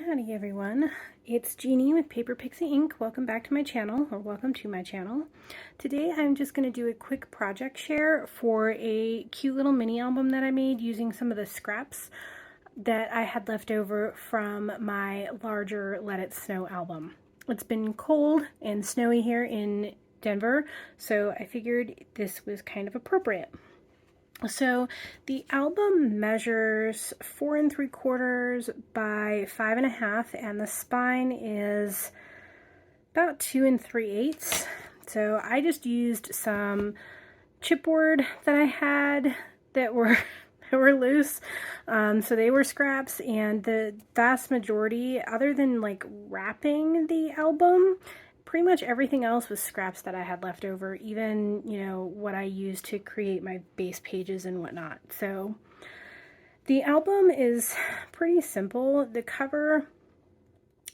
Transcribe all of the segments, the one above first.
Howdy everyone, it's Jeannie with Paper Pixie Ink. Welcome back to my channel, or welcome to my channel. Today I'm just going to do a quick project share for a cute little mini album that I made using some of the scraps that I had left over from my larger Let It Snow album. It's been cold and snowy here in Denver, so I figured this was kind of appropriate. So the album measures 4 3/4 by 5 1/2, and the spine is about 2 3/8. So I just used some chipboard that I had that were loose. So they were scraps, and the vast majority, other than like wrapping the album, pretty much everything else was scraps that I had left over, even, you know, what I used to create my base pages and whatnot. So the album is pretty simple. The cover,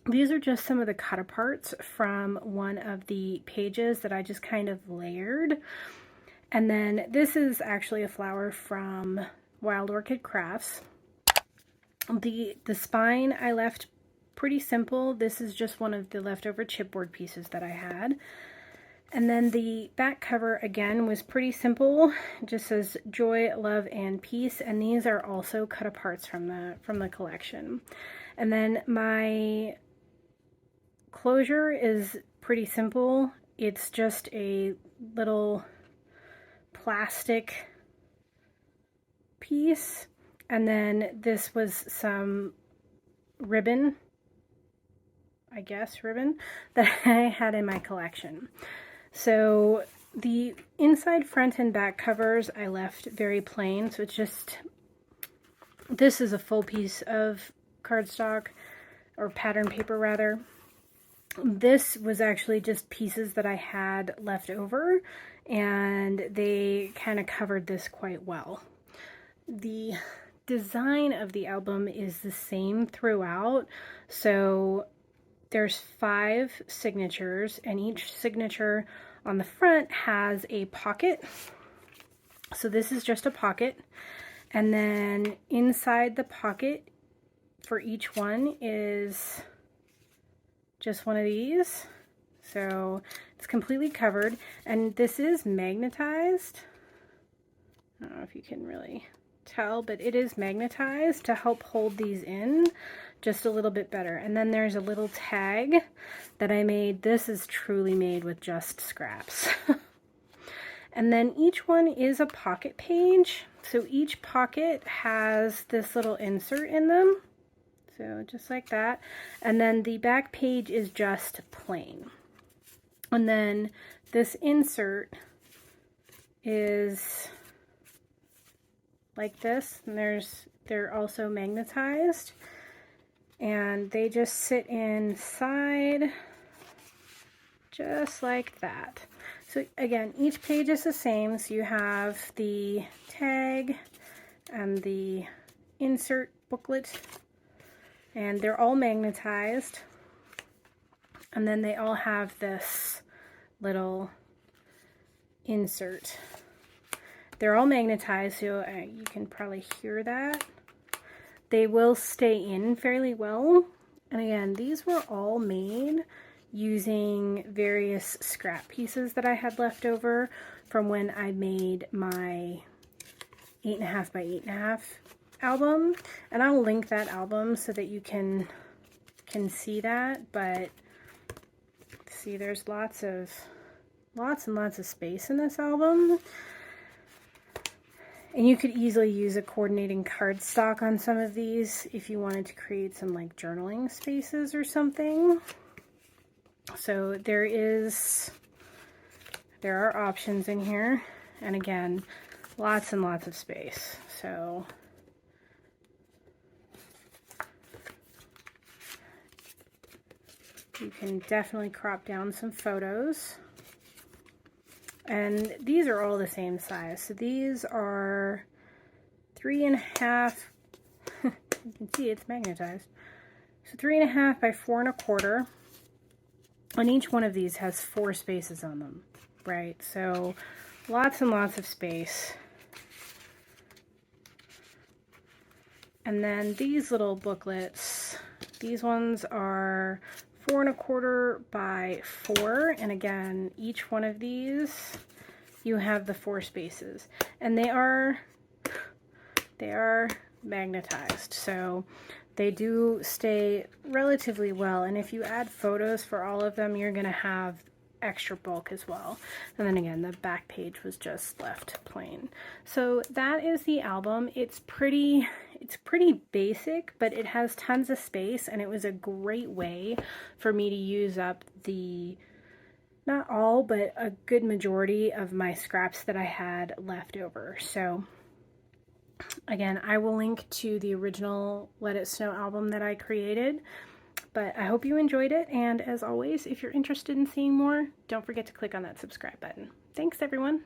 these are just some of the cut aparts from one of the pages that I just kind of layered. And then this is actually a flower from Wild Orchid Crafts. The spine I left pretty simple. This is just one of the leftover chipboard pieces that I had. And then the back cover again was pretty simple. It just says joy, love, and peace, and these are also cut aparts from the collection. And then my closure is pretty simple. It's just a little plastic piece, and then this was some ribbon, I guess ribbon, that I had in my collection. So the inside, front, and back covers I left very plain. So it's just, this is a full piece of cardstock, or pattern paper rather. This was actually just pieces that I had left over, and they kind of covered this quite well. The design of the album is the same throughout. So there's 5 signatures, and each signature on the front has a pocket. So this is just a pocket. And then inside the pocket for each one is just one of these. So it's completely covered, and this is magnetized. I don't know if you can really tell, but it is magnetized to help hold these in just a little bit better. And then there's a little tag that I made. This is truly made with just scraps. And then each one is a pocket page. So each pocket has this little insert in them. So just like that. And then the back page is just plain. And then this insert is like this, and they're also magnetized, and they just sit inside just like that. So again, each page is the same. So you have the tag and the insert booklet, and they're all magnetized, and then they all have this little insert. They're all magnetized, so you can probably hear that. They will stay in fairly well. And again, these were all made using various scrap pieces that I had left over from when I made my 8 1/2 by 8 1/2 album. And I'll link that album so that you can see that. But see, there's lots and lots of space in this album. And you could easily use a coordinating cardstock on some of these if you wanted to create some like journaling spaces or something. So there are options in here. And again, lots and lots of space. So you can definitely crop down some photos. And these are all the same size. So these are 3 1/2. You can see it's magnetized. So 3 1/2 by 4 1/4. And each one of these has 4 spaces on them, right? So lots and lots of space. And then these little booklets These ones are 4 1/4 by 4, and again, each one of these, you have the 4 spaces, and they are magnetized, so they do stay relatively well, and if you add photos for all of them, you're going to have extra bulk as well. And then again, the back page was just left plain. So that is the album. It's pretty basic, but it has tons of space, and it was a great way for me to use up the, not all, but a good majority of my scraps that I had left over. So again, I will link to the original Let It Snow album that I created. But I hope you enjoyed it, and as always, if you're interested in seeing more, don't forget to click on that subscribe button. Thanks, everyone!